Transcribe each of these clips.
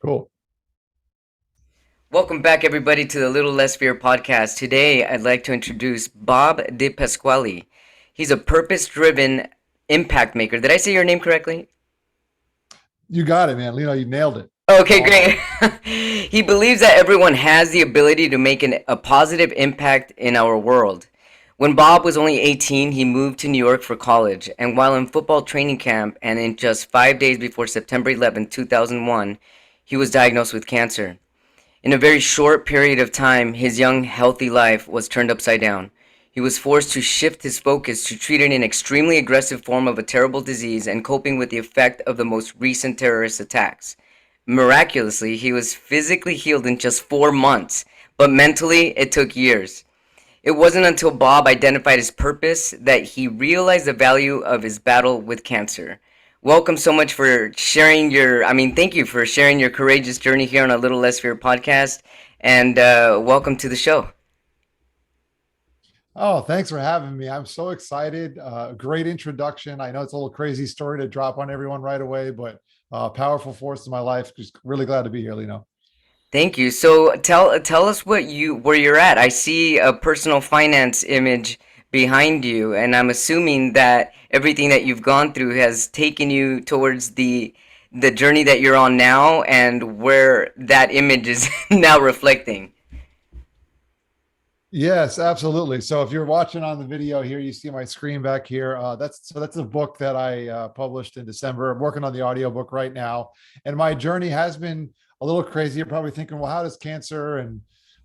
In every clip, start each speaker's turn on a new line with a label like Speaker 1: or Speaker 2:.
Speaker 1: Cool.
Speaker 2: Welcome back, everybody, to the Little Less Fear podcast. Today, I'd like to introduce Bob DePasquale. He's a purpose driven impact maker. Did I say your name correctly?
Speaker 1: You got it, man. You nailed it.
Speaker 2: Okay,
Speaker 1: Awesome.
Speaker 2: great. He believes that everyone has the ability to make a positive impact in our world. When Bob was only 18, he moved to New York for college, and while in football training camp and in just 5 days before September 11, 2001, he was diagnosed with cancer. In a very short period of time, his young, healthy life was turned upside down. He was forced to shift his focus to treating an extremely aggressive form of a terrible disease and coping with the effect of the most recent terrorist attacks. Miraculously, he was physically healed in just 4 months, but mentally, it took years. It wasn't until Bob identified his purpose that he realized the value of his battle with cancer. Welcome so much for sharing thank you for sharing your courageous journey here on a Little Less Fear podcast. And welcome to the show.
Speaker 1: Oh, thanks for having me. I'm so excited. Great introduction. I know it's a little crazy story to drop on everyone right away, but powerful force in my life. Just really glad to be here, Lino.
Speaker 2: Thank you. So tell us where you're at. I see a personal finance image behind you, and I'm assuming that everything that you've gone through has taken you towards the journey that you're on now and where that image is now reflecting.
Speaker 1: Yes, absolutely. So if you're watching on the video here, you see my screen back here. That's a book that I published in December. I'm working on the audiobook right now, and my journey has been a little crazy. You're probably thinking, well, how does cancer and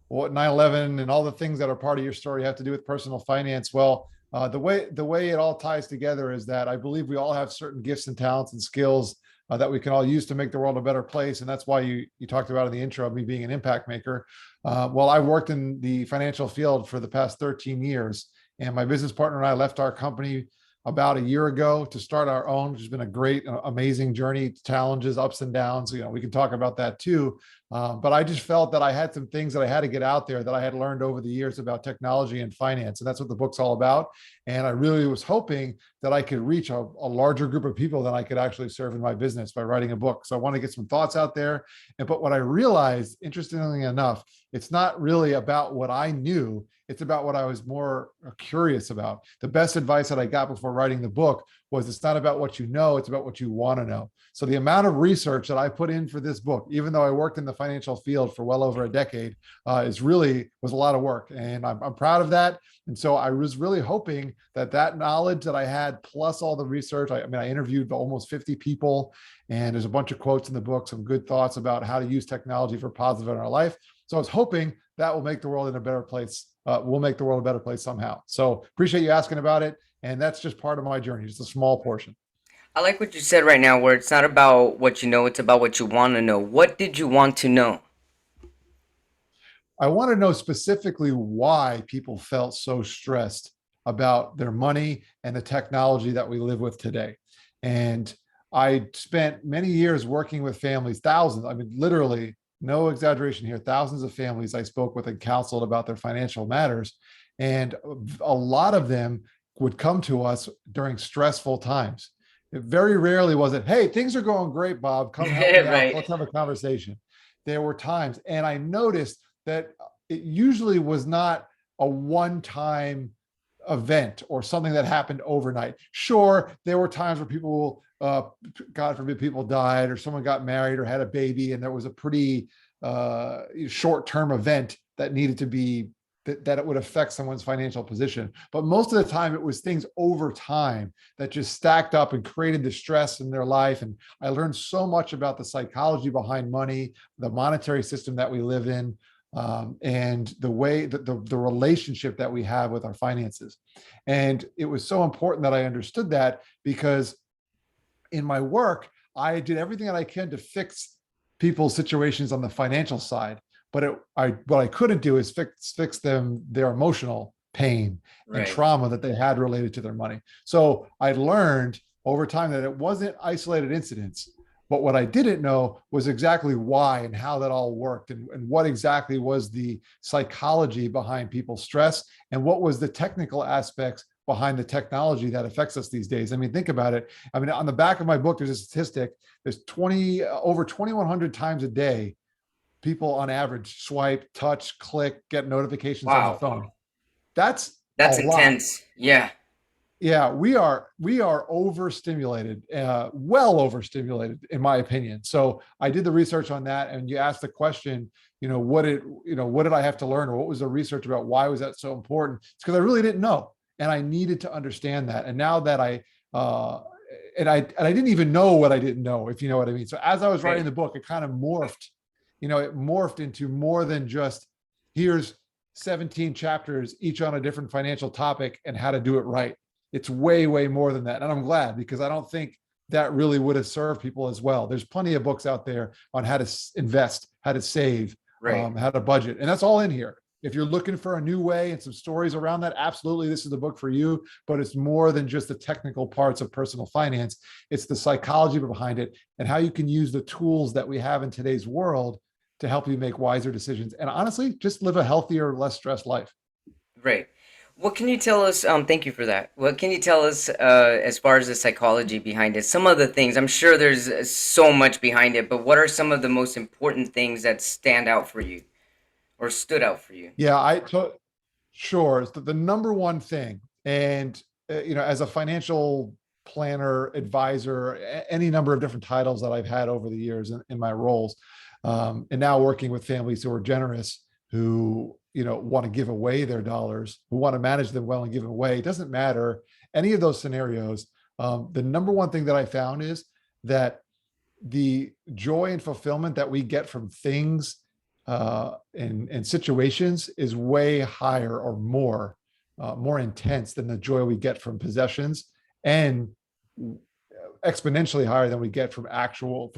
Speaker 1: what 9/11 and all the things that are part of your story have to do with personal finance? Well, the way it all ties together is that I believe we all have certain gifts and talents and skills that we can all use to make the world a better place. And that's why you talked about in the intro of me being an impact maker. Well, I worked in the financial field for the past 13 years, and my business partner and I left our company about a year ago to start our own, which has been a great, amazing journey, challenges, ups and downs. We can talk about that too. But I just felt that I had some things that I had to get out there that I had learned over the years about technology and finance. And that's what the book's all about. And I really was hoping that I could reach a larger group of people than I could actually serve in my business by writing a book. So I want to get some thoughts out there. But what I realized, interestingly enough, it's not really about what I knew. It's about what I was more curious about. The best advice that I got before writing the book was it's not about what you know, it's about what you want to know. So the amount of research that I put in for this book, even though I worked in the financial field for well over a decade, was a lot of work, and I'm proud of that. And so I was really hoping that that knowledge that I had, plus all the research, I interviewed almost 50 people, and there's a bunch of quotes in the book, some good thoughts about how to use technology for positive in our life. So I was hoping that will make the world in a better place. We'll make the world a better place somehow. So appreciate you asking about it. And that's just part of my journey, just a small portion.
Speaker 2: I like what you said right now, where it's not about what you know, it's about what you want to know. What did you want to know?
Speaker 1: I want to know specifically why people felt so stressed about their money and the technology that we live with today. And I spent many years working with families, thousands, literally, no exaggeration here, thousands of families I spoke with and counseled about their financial matters. And a lot of them would come to us during stressful times. It very rarely was it, hey, things are going great, Bob. Come help me out.
Speaker 2: Right.
Speaker 1: Let's have a conversation. There were times, and I noticed that it usually was not a one-time event or something that happened overnight. Sure, there were times where people, God forbid, people died or someone got married or had a baby, and there was a pretty short-term event that needed to be that it would affect someone's financial position. But most of the time, it was things over time that just stacked up and created the stress in their life. And I learned so much about the psychology behind money, the monetary system that we live in, and the way that the relationship that we have with our finances. And it was so important that I understood that, because in my work, I did everything that I can to fix people's situations on the financial side. But what I couldn't do is fix their emotional pain and
Speaker 2: Right.
Speaker 1: trauma that they had related to their money. So I learned over time that it wasn't isolated incidents. But what I didn't know was exactly why and how that all worked, and what exactly was the psychology behind people's stress, and what was the technical aspects behind the technology that affects us these days. I mean, think about it. I mean, on the back of my book, there's a statistic. There's over 2,100 times a day, people on average swipe, touch, click, get notifications on the
Speaker 2: Wow.
Speaker 1: phone. That's a
Speaker 2: That's
Speaker 1: lot.
Speaker 2: intense. Yeah.
Speaker 1: Yeah, we are overstimulated, well overstimulated, in my opinion. So I did the research on that, and you asked the question, what did I have to learn, or what was the research about? Why was that so important? It's because I really didn't know, and I needed to understand that. And now that uh, I didn't even know what I didn't know, if you know what I mean. So as I was writing
Speaker 2: Right.
Speaker 1: the book, it kind of morphed, it morphed into more than just here's 17 chapters, each on a different financial topic and how to do it right. It's way, way more than that. And I'm glad, because I don't think that really would have served people as well. There's plenty of books out there on how to invest, how to save,
Speaker 2: Right.
Speaker 1: how to budget. And that's all in here. If you're looking for a new way and some stories around that, absolutely, this is the book for you. But it's more than just the technical parts of personal finance. It's the psychology behind it and how you can use the tools that we have in today's world to help you make wiser decisions. And honestly, just live a healthier, less stressed life.
Speaker 2: Right. What can you tell us? Thank you for that. What can you tell us as far as the psychology behind it? Some of the things, I'm sure there's so much behind it, but what are some of the most important things that stand out for you or stood out for you?
Speaker 1: Yeah, sure. It's the number one thing. And, as a financial planner, advisor, any number of different titles that I've had over the years in my roles, and now working with families who are generous, who, want to give away their dollars, who want to manage them well and give them away. It doesn't matter any of those scenarios. The number one thing that I found is that the joy and fulfillment that we get from things and situations is way higher, or more intense than the joy we get from possessions, and exponentially higher than we get from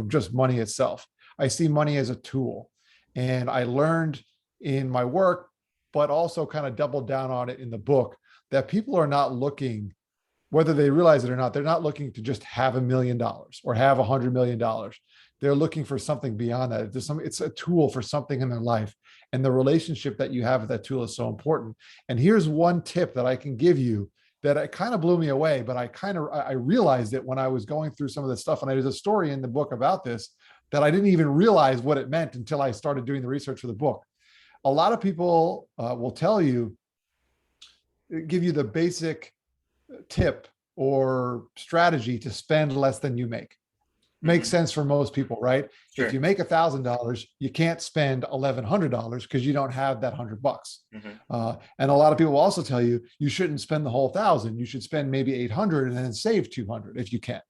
Speaker 1: just money itself. I see money as a tool, and I learned in my work, but also kind of doubled down on it in the book, that people are not looking, whether they realize it or not, they're not looking to just have $1 million or have $100 million. They're looking for something beyond that. It's a tool for something in their life. And the relationship that you have with that tool is so important. And here's one tip that I can give you that it kind of blew me away, but I realized it when I was going through some of this stuff. And there's a story in the book about this that I didn't even realize what it meant until I started doing the research for the book. A lot of people will give you the basic tip or strategy to spend less than you make. Makes sense for most people, right?
Speaker 2: Sure.
Speaker 1: If you make $1,000, you can't spend $1,100 because you don't have that $100. And a lot of people will also tell you you shouldn't spend the whole 1,000. You should spend maybe 800 and then save 200 if you can.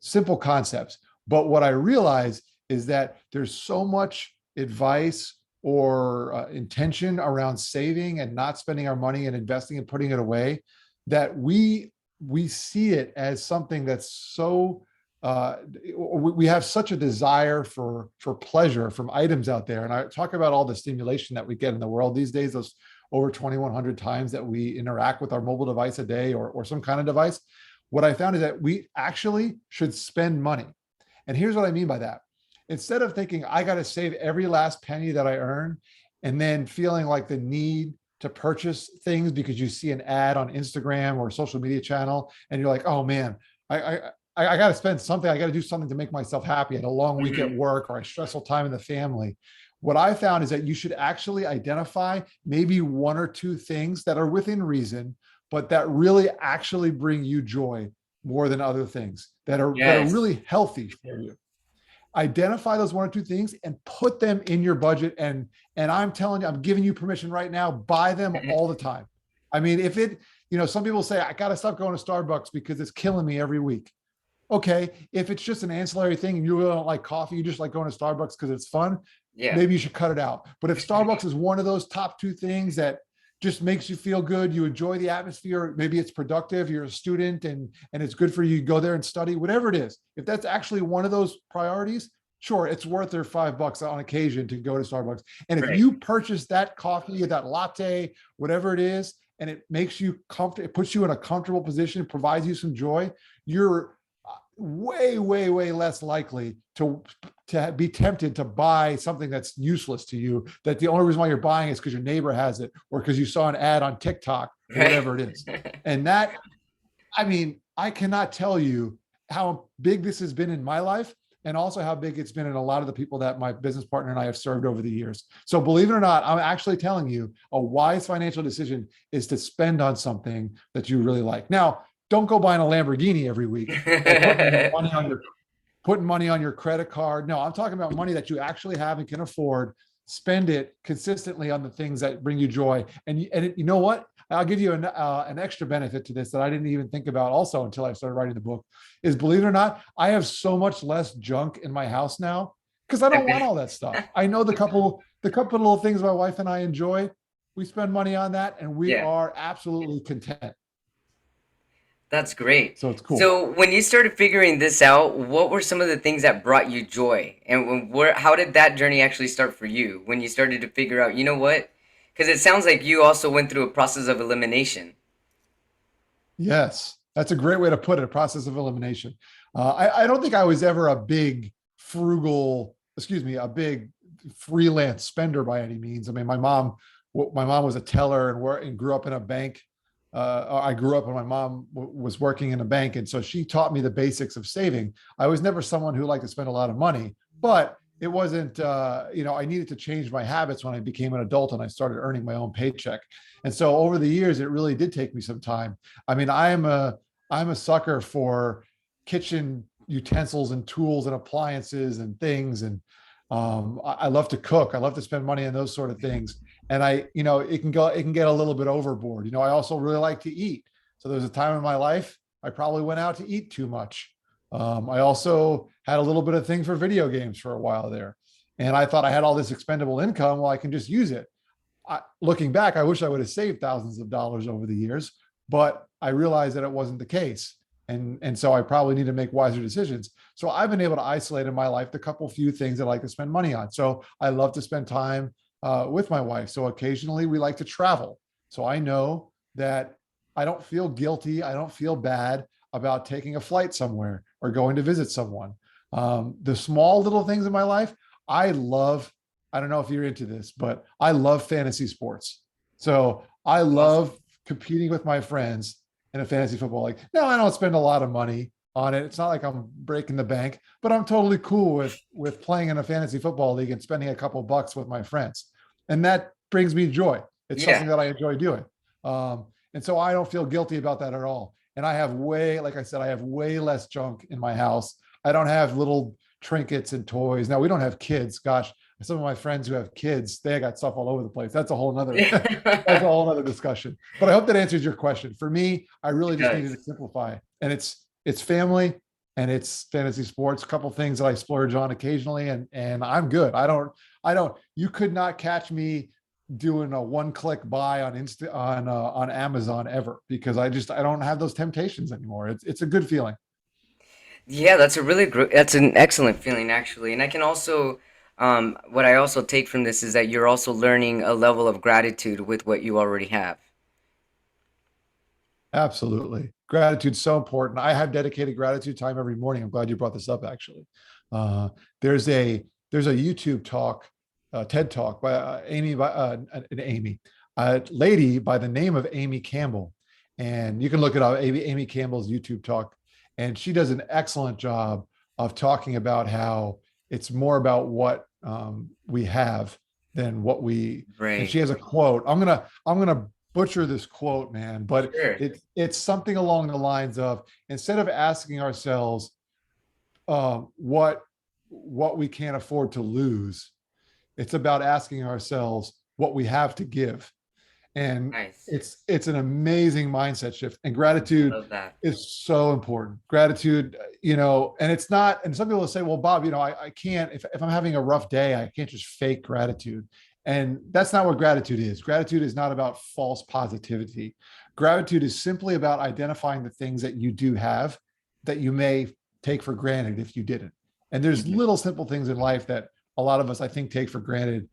Speaker 1: Simple concepts. But what I realize is that there's so much advice or intention around saving and not spending our money and investing and putting it away, that we see it as something that's so we have such a desire for pleasure from items out there. And I talk about all the stimulation that we get in the world these days, those over 2,100 times that we interact with our mobile device a day, or some kind of device. What I found is that we actually should spend money. And here's what I mean by that. Instead of thinking, I got to save every last penny that I earn, and then feeling like the need to purchase things because you see an ad on Instagram or a social media channel, and you're like, oh man, I got to spend something. I got to do something to make myself happy. I had a long week at work, or a stressful time in the family. What I found is that you should actually identify maybe one or two things that are within reason, but that really actually bring you joy more than other things that are really healthy for you. Identify those one or two things and put them in your budget. And I'm telling you, I'm giving you permission right now, buy them all the time. I mean, some people say, I got to stop going to Starbucks because it's killing me every week. Okay, if it's just an ancillary thing and you really don't like coffee, you just like going to Starbucks because it's fun, maybe you should cut it out. But if Starbucks is one of those top two things that just makes you feel good, you enjoy the atmosphere, maybe it's productive, you're a student and it's good for you, you go there and study, whatever it is. If that's actually one of those priorities, sure, it's worth their $5 on occasion to go to Starbucks. And if you purchase that coffee, that latte, whatever it is, and it makes you comfortable, it puts you in a comfortable position, it provides you some joy, way, way, way less likely to be tempted to buy something that's useless to you, that the only reason why you're buying is because your neighbor has it or because you saw an ad on TikTok or
Speaker 2: Right.
Speaker 1: whatever it is. And that, I mean, I cannot tell you how big this has been in my life and also how big it's been in a lot of the people that my business partner and I have served over the years. So believe it or not, I'm actually telling you a wise financial decision is to spend on something that you really like. Now, don't go buying a Lamborghini every week or putting money on your credit card. No, I'm talking about money that you actually have and can afford. Spend it consistently on the things that bring you joy. And you know what? I'll give you an extra benefit to this that I didn't even think about also until I started writing the book. Is, believe it or not, I have so much less junk in my house now because I don't want all that stuff. I know the couple little things my wife and I enjoy. We spend money on that, and we
Speaker 2: Yeah.
Speaker 1: are absolutely content.
Speaker 2: That's great.
Speaker 1: So it's cool.
Speaker 2: So when you started figuring this out, what were some of the things that brought you joy? And how did that journey actually start for you when you started to figure out, you know what? Because it sounds like you also went through a process of elimination.
Speaker 1: Yes, that's a great way to put it. A process of elimination. I don't think I was ever a big a big freelance spender by any means. I mean, my mom was a teller and grew up in a bank. I grew up when my mom was working in a bank, and so she taught me the basics of saving. I was never someone who liked to spend a lot of money, but it wasn't. I needed to change my habits when I became an adult and I started earning my own paycheck. And so over the years, it really did take me some time. I mean, I'm a sucker for kitchen utensils and tools and appliances and things. And I love to cook. I love to spend money on those sort of things. And it can get a little bit overboard. I also really like to eat. So there was a time in my life I probably went out to eat too much. I also had a little bit of thing for video games for a while there. And I thought I had all this expendable income. Well, I can just use it. Looking back, I wish I would have saved thousands of dollars over the years, but I realized that it wasn't the case. And so I probably need to make wiser decisions. So I've been able to isolate in my life the couple few things that I like to spend money on. So I love to spend time with my wife. So occasionally we like to travel. So I know that I don't feel guilty. I don't feel bad about taking a flight somewhere or going to visit someone. The small little things in my life, I love. I don't know if you're into this, but I love fantasy sports. So I
Speaker 2: Awesome.
Speaker 1: love competing with my friends in a fantasy football league. No, I don't spend a lot of money on it. It's not like I'm breaking the bank, but I'm totally cool with playing in a fantasy football league and spending a couple bucks with my friends, and that brings me joy. It's
Speaker 2: Yeah.
Speaker 1: something that I enjoy doing, and so I don't feel guilty about that at all. And like I said, I have way less junk in my house. I don't have little trinkets and toys. Now we don't have kids. Gosh, some of my friends who have kids, they got stuff all over the place. That's a whole nother that's a whole other discussion. But I hope that answers your question. For me, I really
Speaker 2: It
Speaker 1: just needed
Speaker 2: does.
Speaker 1: to simplify. And it's family and it's fantasy sports, a couple things that I splurge on occasionally, and I'm good. I don't you could not catch me doing a one-click buy on on Amazon ever, because I don't have those temptations anymore. It's a good feeling.
Speaker 2: Yeah, that's an excellent feeling actually. And I can also what I also take from this is that you're also learning a level of gratitude with what you already have.
Speaker 1: Absolutely. Gratitude's so important. I have dedicated gratitude time every morning. I'm glad you brought this up, actually. Uh, there's a there's a YouTube talk, TED talk by a lady by the name of Amy Campbell. And you can look it up, Amy Campbell's YouTube talk. And she does an excellent job of talking about how it's more about what we have than what we, and
Speaker 2: Right.
Speaker 1: she has a quote. I'm gonna butcher this quote, man, but
Speaker 2: Sure.
Speaker 1: it's something along the lines of, instead of asking ourselves what we can't afford to lose, it's about asking ourselves what we have to give. And
Speaker 2: Nice.
Speaker 1: it's an amazing mindset shift, and
Speaker 2: I
Speaker 1: gratitude
Speaker 2: love that.
Speaker 1: is so important. Gratitude, and it's not, and some people will say, well, Bob, I can't, if I'm having a rough day, I can't just fake gratitude. And that's not what gratitude is. Gratitude is not about false positivity. Gratitude is simply about identifying the things that you do have that you may take for granted if you didn't. And there's
Speaker 2: Mhm.
Speaker 1: little simple things in life that a lot of us, I think, take for granted.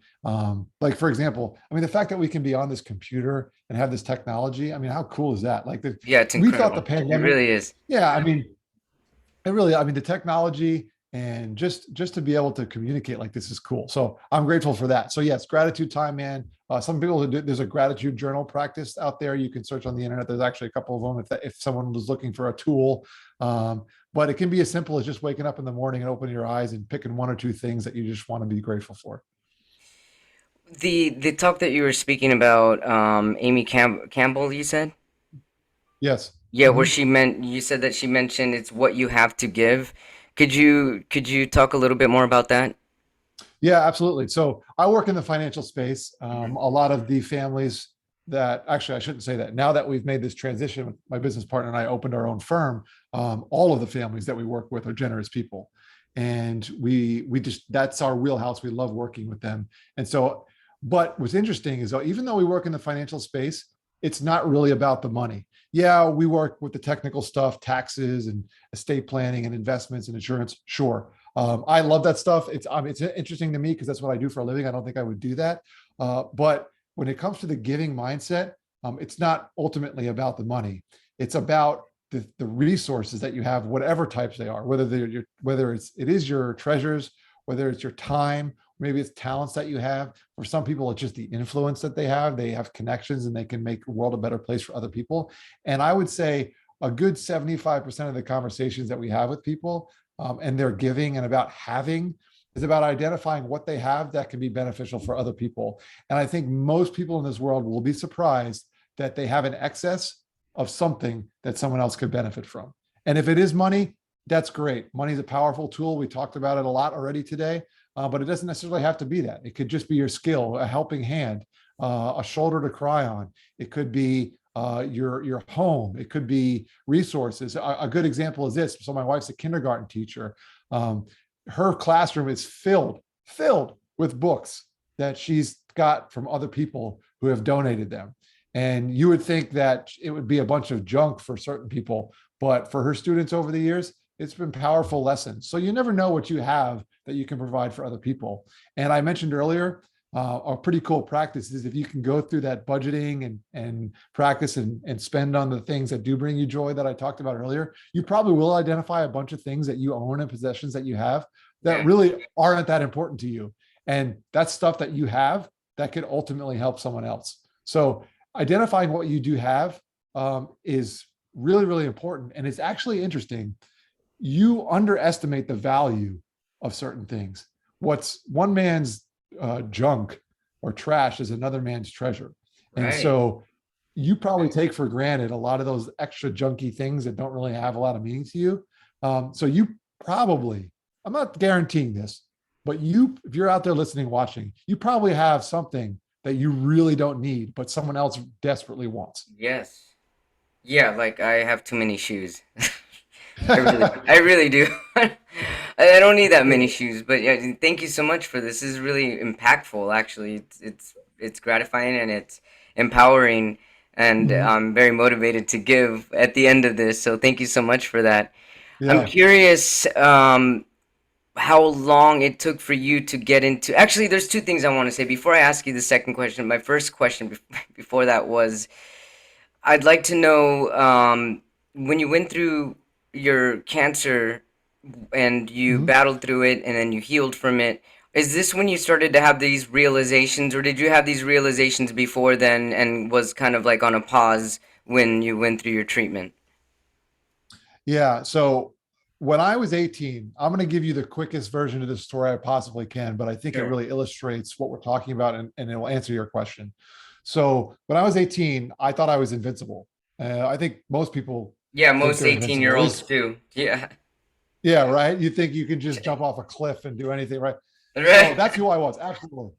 Speaker 1: Like, for example, I mean, the fact that we can be on this computer and have this technology, I mean, how cool is that?
Speaker 2: Yeah, it's
Speaker 1: We thought the
Speaker 2: incredible. It
Speaker 1: pandemic,
Speaker 2: really is.
Speaker 1: yeah, I mean, And really, I mean, the technology and just to be able to communicate like this is cool. So I'm grateful for that. So yes, gratitude time, man. Some people do, there's a gratitude journal practice out there. You can search on the internet. There's actually a couple of them if someone was looking for a tool. But it can be as simple as just waking up in the morning and opening your eyes and picking one or two things that you just want to be grateful for.
Speaker 2: The talk that you were speaking about, Amy Campbell, you said?
Speaker 1: Yes.
Speaker 2: Yeah, where
Speaker 1: Mhm.
Speaker 2: she meant you said that she mentioned it's what you have to give. Could you talk a little bit more about that?
Speaker 1: Yeah, absolutely. So I work in the financial space.
Speaker 2: Mhm.
Speaker 1: A lot of the families that actually, I shouldn't say that. Now that we've made this transition, my business partner and I opened our own firm. All of the families that we work with are generous people, and we just that's our wheelhouse. We love working with them. And so, but what's interesting is even though we work in the financial space, it's not really about the money. Yeah, we work with the technical stuff, taxes and estate planning and investments and insurance. Sure, I love that stuff. It's interesting to me because that's what I do for a living. I don't think I would do that. But when it comes to the giving mindset, it's not ultimately about the money. It's about the resources that you have, whatever types they are, whether they're your, whether it is your treasures, whether it's your time, maybe it's talents that you have. For some people, it's just the influence that they have. They have connections and they can make the world a better place for other people. And I would say a good 75% of the conversations that we have with people and their giving and about having is about identifying what they have that can be beneficial for other people. And I think most people in this world will be surprised that they have an excess of something that someone else could benefit from. And if it is money, that's great. Money is a powerful tool. We talked about it a lot already today, but it doesn't necessarily have to be that. It could just be your skill, a helping hand, a shoulder to cry on. It could be your home. It could be resources. A good example is this. So my wife's a kindergarten teacher. Um, Her classroom is filled with books that she's got from other people who have donated them. And you would think that it would be a bunch of junk for certain people, but for her students over the years, it's been powerful lessons. So you never know what you have that you can provide for other people. And I mentioned earlier, a pretty cool practice is if you can go through that budgeting and practice and spend on the things that do bring you joy that I talked about earlier, you probably will identify a bunch of things that you own and possessions that you have that
Speaker 2: Yeah.
Speaker 1: really aren't that important to you. And that's stuff that you have that could ultimately help someone else. So identifying what you do have is really, really important. And it's actually interesting. You underestimate the value of certain things. What's one man's junk or trash is another man's treasure. And
Speaker 2: Right.
Speaker 1: so you probably take for granted a lot of those extra junky things that don't really have a lot of meaning to you. So you probably, I'm not guaranteeing this, but if you're out there listening, watching, you probably have something that you really don't need, but someone else desperately wants.
Speaker 2: Yes. Yeah, like I have too many shoes. I really do. I don't need that many shoes, but yeah, thank you so much for this. This is really impactful, actually. It's gratifying and it's empowering, and
Speaker 1: Mhm.
Speaker 2: I'm very motivated to give at the end of this. So thank you so much for that. I'm
Speaker 1: Yeah.
Speaker 2: curious, how long it took for you to get into. Actually, there's two things I want to say before I ask you the second question. My first question before that was, I'd like to know, when you went through your cancer and you
Speaker 1: Mhm.
Speaker 2: battled through it and then you healed from it. Is this when you started to have these realizations, or did you have these realizations before then and was kind of like on a pause when you went through your treatment?
Speaker 1: Yeah. So when I was 18, I'm going to give you the quickest version of this story I possibly can, but I think it
Speaker 2: Sure.
Speaker 1: really illustrates what we're talking about and it will answer your question. So when I was 18, I thought I was invincible. I think most people
Speaker 2: Yeah,
Speaker 1: think
Speaker 2: most
Speaker 1: they're
Speaker 2: 18
Speaker 1: invincible.
Speaker 2: year
Speaker 1: At
Speaker 2: olds
Speaker 1: least,
Speaker 2: do. Yeah.
Speaker 1: yeah, right. You think you can just jump off a cliff and do anything, right? So
Speaker 2: Right.
Speaker 1: that's who I was. Absolutely.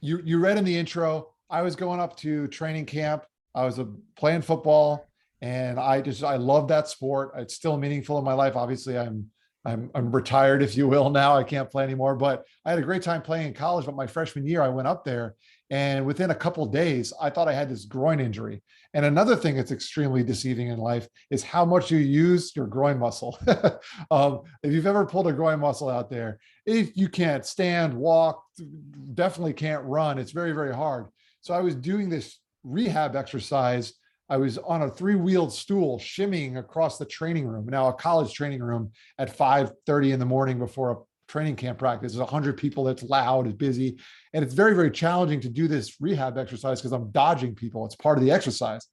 Speaker 1: You read in the intro, I was going up to training camp. I was playing football, and I love that sport. It's still meaningful in my life. Obviously, I'm retired, if you will, now. I can't play anymore, but I had a great time playing in college. But my freshman year, I went up there, and within a couple of days, I thought I had this groin injury. And another thing that's extremely deceiving in life is how much you use your groin muscle. If you've ever pulled a groin muscle out there, if you can't stand, walk, definitely can't run. It's very, very hard. So I was doing this rehab exercise I was on a 3-wheeled stool shimmying across the training room. Now, a college training room at 5:30 in the morning before a training camp practice. There's 100 people. It's loud, it's busy. And it's very, very challenging to do this rehab exercise because I'm dodging people. It's part of the exercise.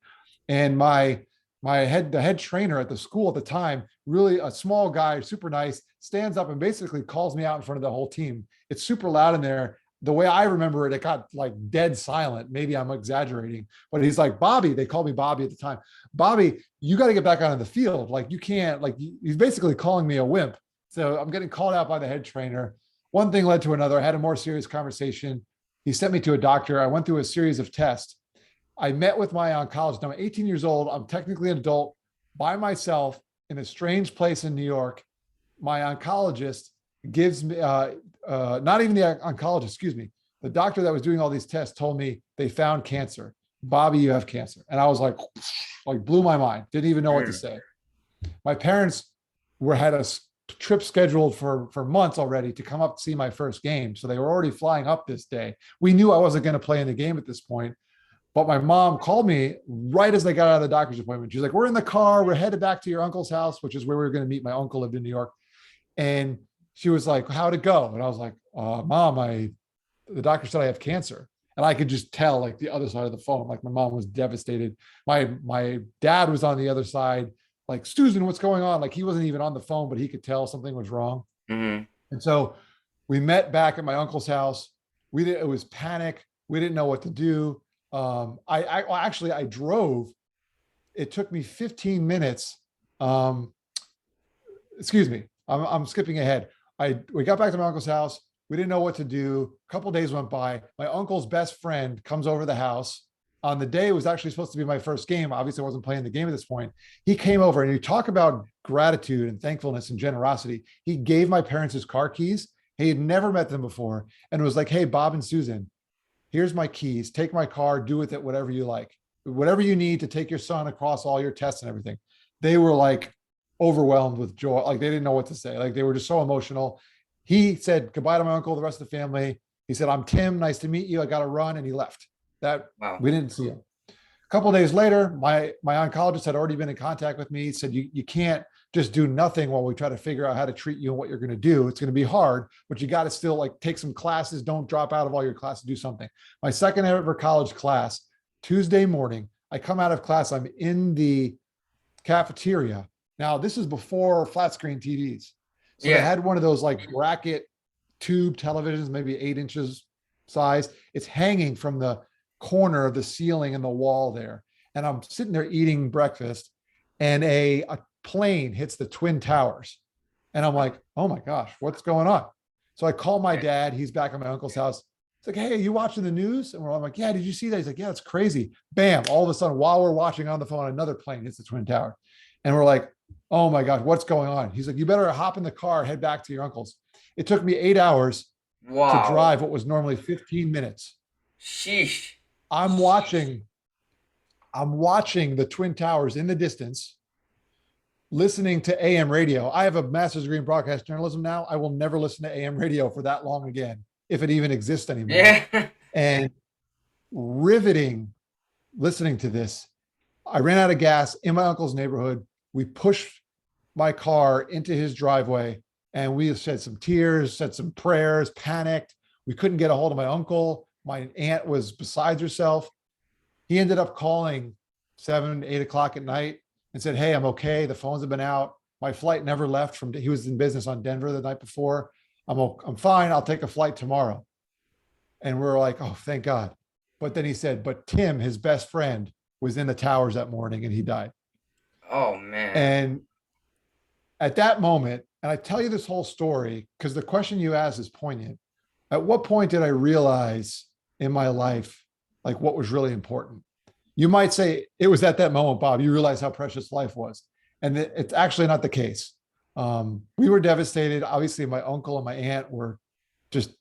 Speaker 1: And the head trainer at the school at the time, really a small guy, super nice, stands up and basically calls me out in front of the whole team. It's super loud in there. The way I remember it, it got like dead silent. Maybe I'm exaggerating, but he's like, Bobby, they called me Bobby at the time. Bobby, you got to get back onto the field. Like you can't, like he's basically calling me a wimp. So I'm getting called out by the head trainer. One thing led to another. I had a more serious conversation. He sent me to a doctor. I went through a series of tests. I met with my oncologist. Now I'm 18 years old. I'm technically an adult by myself in a strange place in New York. My oncologist gives me, not even the oncologist, excuse me, the doctor that was doing all these tests told me they found cancer. Bobby, you have cancer. And I was like blew my mind. Didn't even know what to say. My parents had a trip scheduled for months already to come up to see my first game. So they were already flying up this day. We knew I wasn't going to play in the game at this point. But my mom called me right as they got out of the doctor's appointment. She's like, we're in the car. We're headed back to your uncle's house, which is where we were going to meet. My uncle lived in New York. And she was like, how'd it go? And I was like, Mom, the doctor said I have cancer. And I could just tell like the other side of the phone, like my mom was devastated. My dad was on the other side, like, Susan, what's going on? Like he wasn't even on the phone, but he could tell something was wrong. Mm-hmm. And so we met back at my uncle's house. It was panic. We didn't know what to do. I drove. It took me 15 minutes. Excuse me. I'm skipping ahead. We got back to my uncle's house. We didn't know what to do. A couple of days went by. My uncle's best friend comes over to the house on the day it was actually supposed to be my first game. Obviously, I wasn't playing the game at this point. He came over and you talk about gratitude and thankfulness and generosity. He gave my parents his car keys. He had never met them before and was like, hey, Bob and Susan, here's my keys. Take my car, do with it whatever you like, whatever you need to take your son across all your tests and everything. They were like overwhelmed with joy. Like they didn't know what to say. Like they were just so emotional. He said goodbye to my uncle, the rest of the family. He said, I'm Tim. Nice to meet you. I got to run. And he left. We didn't see him. A couple of days later, my oncologist had already been in contact with me. He said, you can't just do nothing while we try to figure out how to treat you and what you're going to do. It's going to be hard, but you got to still like take some classes. Don't drop out of all your classes, do something. My second ever college class, Tuesday morning, I come out of class. I'm in the cafeteria. Now this is before flat screen TVs. So they had one of those like bracket tube televisions, maybe 8 inches size. It's hanging from the corner of the ceiling and the wall there. And I'm sitting there eating breakfast and a plane hits the Twin Towers. And I'm like, oh my gosh, what's going on? So I call my dad. He's back at my uncle's house. It's like, hey, are you watching the news? And I'm like, yeah, did you see that? He's like, yeah, it's crazy. Bam. All of a sudden, while we're watching on the phone, another plane hits the Twin Tower. And we're like, oh my gosh, what's going on? He's like, you better hop in the car, head back to your uncle's. It took me 8 hours to drive what was normally 15 minutes.
Speaker 2: Sheesh.
Speaker 1: I'm watching the Twin Towers in the distance, listening to AM radio. I have a master's degree in broadcast journalism now. I will never listen to AM radio for that long again, if it even exists anymore. Yeah. And riveting listening to this. I ran out of gas in my uncle's neighborhood. We pushed my car into his driveway and we shed some tears, said some prayers, panicked. We couldn't get a hold of my uncle. My aunt was beside herself. He ended up calling 7, 8 o'clock at night and said, hey, I'm okay. The phones have been out. My flight never left he was in business on Denver the night before. I'm fine. I'll take a flight tomorrow. And we're like, oh, thank God. But then he said, but Tim, his best friend, was in the towers that morning and he died.
Speaker 2: Oh, man.
Speaker 1: And at that moment, and I tell you this whole story because the question you asked is poignant. At what point did I realize in my life, like what was really important? You might say it was at that moment, Bob, you realize how precious life was. And it's actually not the case. We were devastated. Obviously, my uncle and my aunt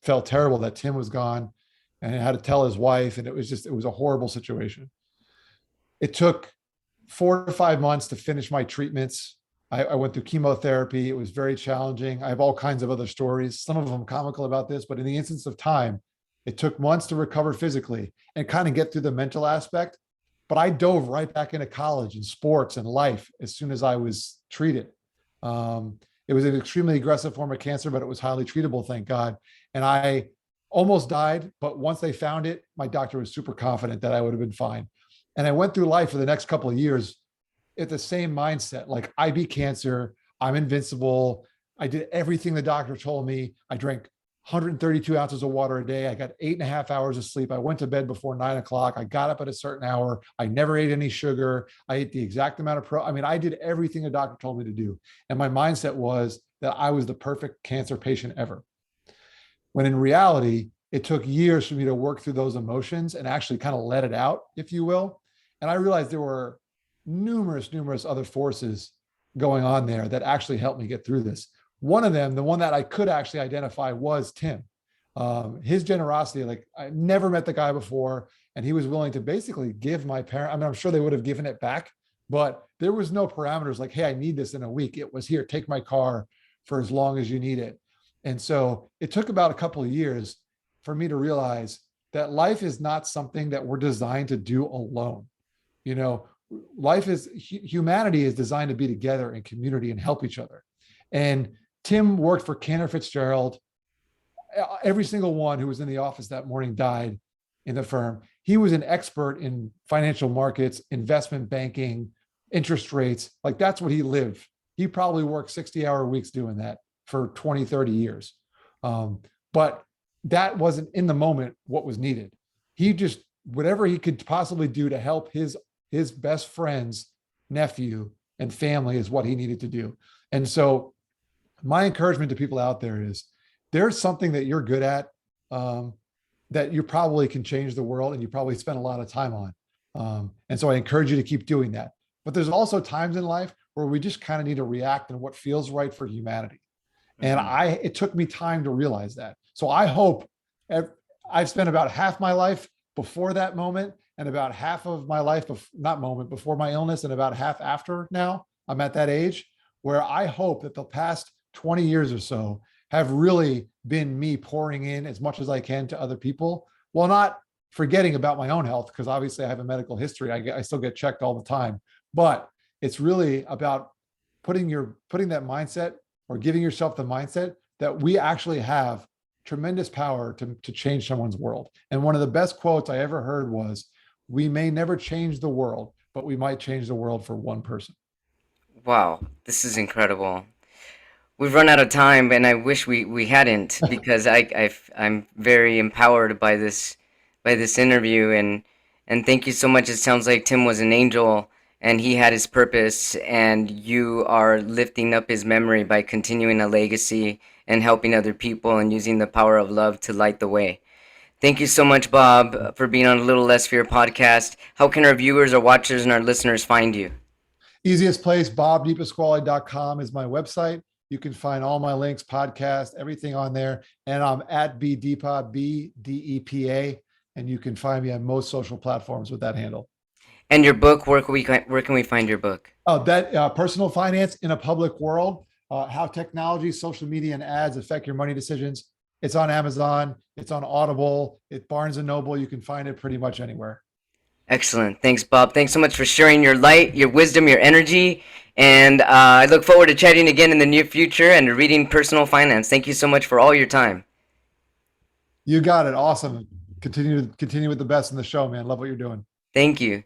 Speaker 1: felt terrible that Tim was gone and had to tell his wife. And it was a horrible situation. It took 4 to 5 months to finish my treatments. I went through chemotherapy. It was very challenging. I have all kinds of other stories, some of them comical about this, but in the instance of time, it took months to recover physically and kind of get through the mental aspect. but I dove right back into college and sports and life as soon as I was treated. It was an extremely aggressive form of cancer, but it was highly treatable, thank God. And I almost died, but once they found it, my doctor was super confident that I would have been fine. And I went through life for the next couple of years at the same mindset, like I beat cancer, I'm invincible. I did everything the doctor told me. I drank 132 ounces of water a day. I got 8.5 hours of sleep. I went to bed before 9 o'clock. I got up at a certain hour. I never ate any sugar. I ate the exact amount of I mean, I did everything the doctor told me to do. And my mindset was that I was the perfect cancer patient ever. When in reality, it took years for me to work through those emotions and actually kind of let it out, if you will. And I realized there were numerous other forces going on there that actually helped me get through this. One of them, the one that I could actually identify, was Tim. His generosity, like I never met the guy before, and he was willing to basically give my parents, I mean, I'm sure they would have given it back, but there was no parameters like, hey, I need this in a week. It was, here, take my car for as long as you need it. And so it took about a couple of years for me to realize that life is not something that we're designed to do alone. You know, humanity is designed to be together in community and help each other. And Tim worked for Cantor Fitzgerald. Every single one who was in the office that morning died in the firm. He was an expert in financial markets, investment banking, interest rates. Like that's what he lived. He probably worked 60-hour weeks doing that for 20, 30 years. But that wasn't in the moment what was needed. He just, whatever he could possibly do to help his best friend's nephew and family is what he needed to do. And so my encouragement to people out there is there's something that you're good at that you probably can change the world and you probably spend a lot of time on. And so I encourage you to keep doing that. But there's also times in life where we just kind of need to react in what feels right for humanity. And it took me time to realize that. So I hope I've spent about half my life before that moment and about half of my life, before my illness, and about half after now. I'm at that age where I hope that the past 20 years or so have really been me pouring in as much as I can to other people, while not forgetting about my own health, because obviously I have a medical history. I still get checked all the time, but it's really about putting that mindset, or giving yourself the mindset that we actually have tremendous power to change someone's world. And one of the best quotes I ever heard was, we may never change the world, but we might change the world for one person.
Speaker 2: Wow, this is incredible. We've run out of time, and I wish we hadn't, because I'm very empowered by this interview, and thank you so much. It sounds like Tim was an angel, and he had his purpose, and you are lifting up his memory by continuing a legacy and helping other people and using the power of love to light the way. Thank you so much, Bob, for being on A Little Less Fear podcast. How can our viewers, our watchers, and our listeners find you?
Speaker 1: Easiest place, bobdepasquale.com is my website. You can find all my links, podcast, everything on there. And I'm at bdepa, BDEPA, and you can find me on most social platforms with that handle.
Speaker 2: And your book, where can we find your book?
Speaker 1: Personal Finance in a Public World, How Technology, Social Media, and Ads Affect Your Money Decisions. It's on Amazon. It's on Audible. It's Barnes & Noble. You can find it pretty much anywhere.
Speaker 2: Excellent. Thanks, Bob. Thanks so much for sharing your light, your wisdom, your energy. And I look forward to chatting again in the near future and reading Personal Finance. Thank you so much for all your time.
Speaker 1: You got it. Awesome. Continue with the best in the show, man. Love what you're doing.
Speaker 2: Thank you.